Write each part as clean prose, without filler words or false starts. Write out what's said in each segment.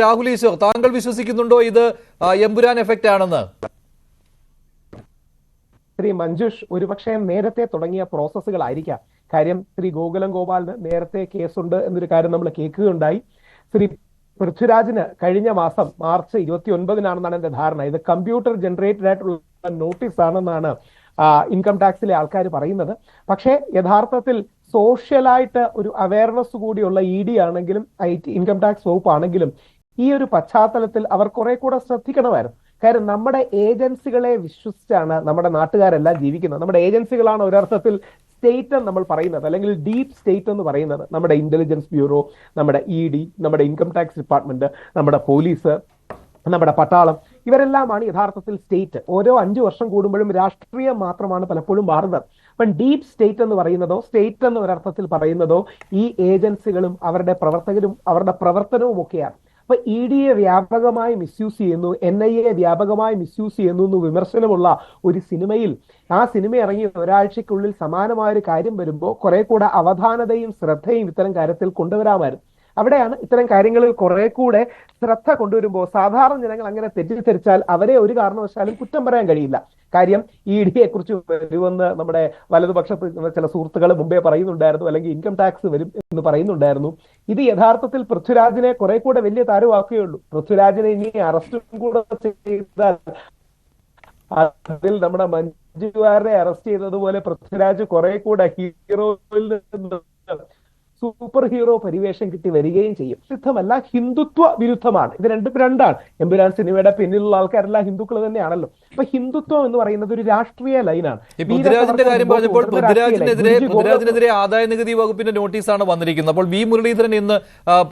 രാഹുൽ ഈശ്വർ, താങ്കൾ വിശ്വസിക്കുന്നുണ്ടോ ഇത് എമ്പുരാൻ എഫക്റ്റ് ആണെന്ന്? ശ്രീ മഞ്ജുഷ്, ഒരുപക്ഷെ നേരത്തെ തുടങ്ങിയ പ്രോസസ്സുകളായിരിക്കാം. കാര്യം ശ്രീ ഗോകുലം ഗോപാലിന് നേരത്തെ കേസുണ്ട് എന്നൊരു കാര്യം നമ്മൾ കേൾക്കുകയുണ്ടായി. ശ്രീ പൃഥ്വിരാജിന് കഴിഞ്ഞ മാസം മാർച്ച് 29-നാണെന്നാണ് എന്റെ ധാരണ. ഇത് കമ്പ്യൂട്ടർ ജനറേറ്റഡ് ആയിട്ടുള്ള നോട്ടീസ് ആണെന്നാണ് ഇൻകം ടാക്സിലെ ആൾക്കാർ പറയുന്നത്. പക്ഷേ യഥാർത്ഥത്തിൽ സോഷ്യലായിട്ട് ഒരു അവയർനെസ് കൂടിയുള്ള ED ആണെങ്കിലും ഇൻകം ടാക്സ് വകുപ്പ് ആണെങ്കിലും ഈ ഒരു പശ്ചാത്തലത്തിൽ അവർ കുറെ കൂടെ ശ്രദ്ധിക്കണമായിരുന്നു. കാര്യം നമ്മുടെ ഏജൻസികളെ വിശ്വസിച്ചാണ് നമ്മുടെ നാട്ടുകാരെല്ലാം ജീവിക്കുന്നത്. നമ്മുടെ ഏജൻസികളാണ് ഒരർത്ഥത്തിൽ സ്റ്റേറ്റ് എന്ന് നമ്മൾ പറയുന്നത്, അല്ലെങ്കിൽ ഡീപ് സ്റ്റേറ്റ് എന്ന് പറയുന്നത്. നമ്മുടെ ഇന്റലിജൻസ് ബ്യൂറോ, നമ്മുടെ ED, നമ്മുടെ ഇൻകം ടാക്സ് ഡിപ്പാർട്ട്മെന്റ്, നമ്മുടെ പോലീസ്, നമ്മുടെ പട്ടാളം, ഇവരെല്ലാമാണ് യഥാർത്ഥത്തിൽ സ്റ്റേറ്റ്. ഓരോ 5 വർഷം കൂടുമ്പോഴും രാഷ്ട്രീയം മാത്രമാണ് പലപ്പോഴും മാറുന്നത്. അപ്പം ഡീപ് സ്റ്റേറ്റ് എന്ന് പറയുന്നതോ സ്റ്റേറ്റ് എന്ന് ഒരർത്ഥത്തിൽ പറയുന്നതോ ഈ ഏജൻസികളും അവരുടെ പ്രവർത്തകരും അവരുടെ പ്രവർത്തനവും ഒക്കെയാണ്. അപ്പൊ ED വ്യാപകമായി മിസ്യൂസ് ചെയ്യുന്നു, NIA വ്യാപകമായി മിസ്യൂസ് ചെയ്യുന്നു എന്ന് വിമർശനമുള്ള ഒരു സിനിമയിൽ, ആ സിനിമ ഇറങ്ങി ഒരാഴ്ചക്കുള്ളിൽ സമാനമായ ഒരു കാര്യം വരുമ്പോൾ കുറെ കൂടെ അവധാനതയും ശ്രദ്ധയും ഇത്തരം കാര്യത്തിൽ കൊണ്ടുവരാമായിരുന്നു. അവിടെയാണ് ഇത്തരം കാര്യങ്ങളിൽ കുറെ കൂടെ ശ്രദ്ധ കൊണ്ടുവരുമ്പോൾ സാധാരണ ജനങ്ങൾ അങ്ങനെ തെറ്റിദ്ധരിച്ചാൽ അവരെ ഒരു കാരണവശാലും കുറ്റം പറയാൻ കഴിയില്ല. കാര്യം ED കുറിച്ച് വരുമെന്ന് നമ്മുടെ വലതുപക്ഷത്ത് ചില സുഹൃത്തുക്കൾ മുമ്പേ പറയുന്നുണ്ടായിരുന്നു, അല്ലെങ്കിൽ ഇൻകം ടാക്സ് വരും എന്ന് പറയുന്നുണ്ടായിരുന്നു. ഇത് യഥാർത്ഥത്തിൽ പൃഥ്വിരാജിനെ കുറെ കൂടെ വലിയ താരമാക്കുകയുള്ളൂ. പൃഥ്വിരാജിനെ ഇനി അറസ്റ്റും കൂടെ ചെയ്താൽ അതിൽ നമ്മുടെ മഞ്ജുവാരെ അറസ്റ്റ് ചെയ്തതുപോലെ പൃഥ്വിരാജ് കുറെ കൂടെ ഹീറോയിൽ നിന്ന് സൂപ്പർ ഹീറോ പരിവേഷം കിട്ടി വരികയും ചെയ്യും. സിദ്ധമല്ല, ഹിന്ദുത്വ വിരുദ്ധമാണ്. ഇത് രണ്ടാണ്. എമ്പുരാൻ സിനിമയുടെ പിന്നിലുള്ള ആൾക്കാരെല്ലാം ഹിന്ദുക്കൾ തന്നെയാണല്ലോ. അപ്പൊ ഹിന്ദുത്വം എന്ന് പറയുന്നത് ഒരു രാഷ്ട്രീയ ലൈനാണ്. പൃഥ്വിരാജിന്റെ കാര്യം പറഞ്ഞപ്പോൾ പൃഥ്വിരാജിനെതിരെ ആദായ നികുതി വകുപ്പിന്റെ നോട്ടീസാണ് വന്നിരിക്കുന്നത്. അപ്പോൾ വി മുരളീധരൻ ഇന്ന്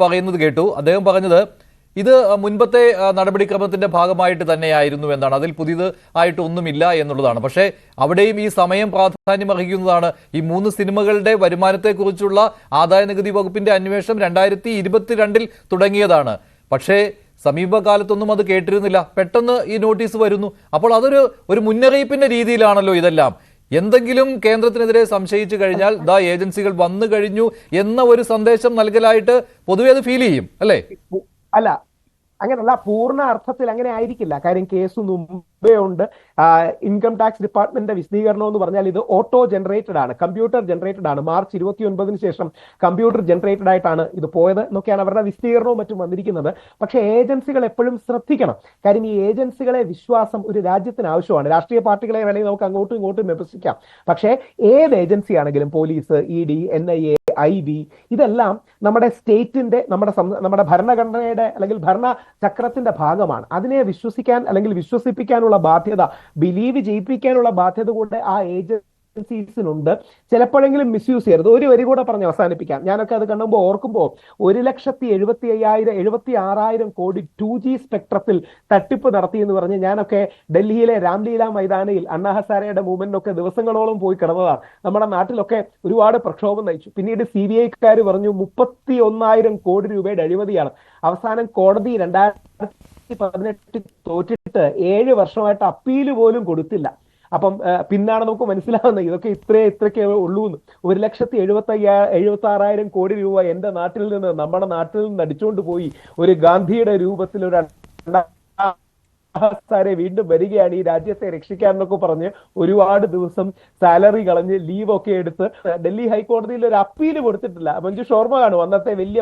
പറയുന്നത് കേട്ടു. അദ്ദേഹം പറഞ്ഞത് ഇത് മുൻപത്തെ നടപടിക്രമത്തിന്റെ ഭാഗമായിട്ട് തന്നെയായിരുന്നു എന്നാണ്, അതിൽ പുതിയത് ആയിട്ട് ഒന്നുമില്ല എന്നുള്ളതാണ്. പക്ഷേ അവിടെയും ഈ സമയം പ്രാധാന്യം അർഹിക്കുന്നതാണ്. ഈ 3 സിനിമകളുടെ വരുമാനത്തെക്കുറിച്ചുള്ള ആദായ നികുതി വകുപ്പിന്റെ അന്വേഷണം 2022 തുടങ്ങിയതാണ്. പക്ഷേ സമീപകാലത്തൊന്നും അത് കേട്ടിരുന്നില്ല. പെട്ടെന്ന് ഈ നോട്ടീസ് വരുന്നു. അപ്പോൾ അതൊരു മുന്നറിയിപ്പിന്റെ രീതിയിലാണല്ലോ ഇതെല്ലാം. എന്തെങ്കിലും കേന്ദ്രത്തിനെതിരെ സംശയിച്ചു കഴിഞ്ഞാൽ ഏജൻസികൾ വന്നു കഴിഞ്ഞു എന്ന ഒരു സന്ദേശം നൽകലായിട്ട് പൊതുവെ അത് ഫീൽ ചെയ്യും അല്ലേ? അല്ല, അങ്ങനല്ല, പൂർണ്ണ അർത്ഥത്തിൽ അങ്ങനെ ആയിരിക്കില്ല. കാര്യം കേസ് മുമ്പേ ഉണ്ട്. ഇൻകം ടാക്സ് ഡിപ്പാർട്ട്മെന്റിന്റെ വിശദീകരണം എന്ന് പറഞ്ഞാൽ ഇത് ഓട്ടോ ജനറേറ്റഡ് ആണ്, കമ്പ്യൂട്ടർ ജനറേറ്റഡ് ആണ്. മാർച്ച് 29-ന് ശേഷം കമ്പ്യൂട്ടർ ജനറേറ്റഡ് ആയിട്ടാണ് ഇത് പോയത് എന്നൊക്കെയാണ് അവരുടെ വിശദീകരണവും മറ്റും വന്നിരിക്കുന്നത്. പക്ഷേ ഏജൻസികൾ എപ്പോഴും ശ്രദ്ധിക്കണം. കാര്യം ഈ ഏജൻസികളെ വിശ്വാസം ഒരു രാജ്യത്തിന് ആവശ്യമാണ്. രാഷ്ട്രീയ പാർട്ടികളെ വേണമെങ്കിൽ നമുക്ക് അങ്ങോട്ടും ഇങ്ങോട്ടും വിമർശിക്കാം. പക്ഷേ ഏത് ഏജൻസി ആണെങ്കിലും, പോലീസ്, ED, NIA, IB, ഇതെല്ലാം നമ്മുടെ സ്റ്റേറ്റിന്റെ, നമ്മുടെ ഭരണഘടനയുടെ അല്ലെങ്കിൽ ഭരണ ചക്രത്തിന്റെ ഭാഗമാണ്. അതിനെ വിശ്വസിക്കാൻ അല്ലെങ്കിൽ വിശ്വസിപ്പിക്കാനുള്ള ബാധ്യത, ബിലീവ് ചെയ്യിപ്പിക്കാനുള്ള ബാധ്യത കൊണ്ട് ആ ഏജൻസീസിനുണ്ട്. ചിലപ്പോഴെങ്കിലും മിസ്യൂസ് ചെയ്യരുത്. ഒരു വരി കൂടെ പറഞ്ഞ് അവസാനിപ്പിക്കാം. ഞാനൊക്കെ അത് കണ്ടുമ്പോൾ ഓർക്കുമ്പോൾ 1,76,000 കോടി 2G സ്പെക്ട്രത്തിൽ തട്ടിപ്പ് നടത്തി എന്ന് പറഞ്ഞ് ഞാനൊക്കെ ഡൽഹിയിലെ രാംലീല മൈതാനിയിൽ അണ്ണാ ഹസാരയുടെ മൂവ്മെന്റിനൊക്കെ ദിവസങ്ങളോളം പോയി കിടന്നതാണ്. നമ്മുടെ നാട്ടിലൊക്കെ ഒരുപാട് പ്രക്ഷോഭം നയിച്ചു. പിന്നീട് CBIക്കാർ പറഞ്ഞു 31,000 കോടി രൂപയുടെ അഴിമതിയാണ്. അവസാനം കോടതി 2018 തോറ്റിട്ട് 7 വർഷമായിട്ട് അപ്പീല് പോലും കൊടുത്തില്ല. അപ്പം പിന്നാണ് നമുക്ക് മനസ്സിലാവുന്നത് ഇതൊക്കെ ഇത്രയൊക്കെ ഉള്ളൂ എന്ന്. 1,76,000 കോടി രൂപ എന്റെ നാട്ടിൽ നിന്ന്, നമ്മുടെ നാട്ടിൽ നിന്ന് അടിച്ചുകൊണ്ട് പോയി ഒരു ഗാന്ധിയുടെ രൂപത്തിൽ ഒരു വീണ്ടും വരികയാണ് ഈ രാജ്യത്തെ രക്ഷിക്കാൻ എന്നൊക്കെ പറഞ്ഞ് ഒരുപാട് ദിവസം സാലറി കളഞ്ഞ് ലീവൊക്കെ എടുത്ത് ഡൽഹി ഹൈക്കോടതിയിൽ ഒരു അപ്പീല് കൊടുത്തിട്ടില്ല. മഞ്ജുഷ് ഓർമ്മ കാണും, അന്നത്തെ വലിയ